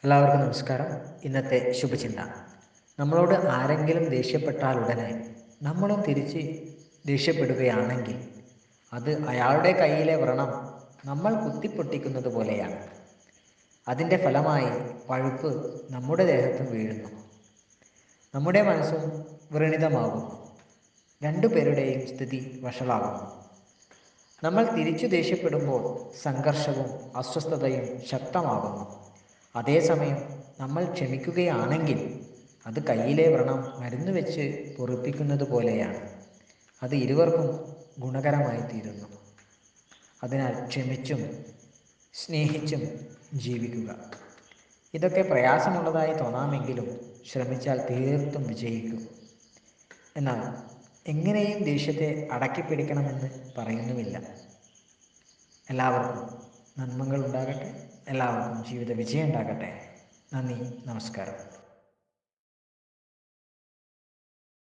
എല്ലാവർക്കും നമസ്കാരം. ഇന്നത്തെ ശുഭചിന്ത. നമ്മളോട് ആരെങ്കിലും ദേഷ്യപ്പെട്ടാൽ ഉടനെ നമ്മളും തിരിച്ച് ദേഷ്യപ്പെടുകയാണെങ്കിൽ അത് അയാളുടെ കയ്യിലെ വ്രണം നമ്മൾ കുത്തിപ്പൊട്ടിക്കുന്നത് പോലെയാണ്. അതിൻ്റെ ഫലമായി പഴുപ്പ് നമ്മുടെ ദേഹത്തും വീഴുന്നു, നമ്മുടെ മനസ്സും വ്രണിതമാകുന്നു, രണ്ടുപേരുടെയും സ്ഥിതി വഷളാകുന്നു. നമ്മൾ തിരിച്ചു ദേഷ്യപ്പെടുമ്പോൾ സംഘർഷവും അസ്വസ്ഥതയും ശക്തമാകുന്നു. അതേസമയം നമ്മൾ ക്ഷമിക്കുകയാണെങ്കിൽ അത് കയ്യിലെ വ്രണം മരുന്ന് വെച്ച് പൊറിപ്പിക്കുന്നത് പോലെയാണ്. അത് ഇരുവർക്കും ഗുണകരമായി തീരുന്നു. അതിനാൽ ക്ഷമിച്ചും സ്നേഹിച്ചും ജീവിക്കുക. ഇതൊക്കെ പ്രയാസമുള്ളതായി തോന്നാമെങ്കിലും ശ്രമിച്ചാൽ തീർത്തും വിജയിക്കും. എന്നാൽ എങ്ങനെയും ദേഷ്യത്തെ അടക്കിപ്പിടിക്കണമെന്ന് പറയുന്നുമില്ല. എല്ലാവർക്കും നന്മകൾ ഉണ്ടാകട്ടെ. എല്ലാവർക്കും ജീവിത വിജയം ഉണ്ടാകട്ടെ. നന്ദി, നമസ്കാരം.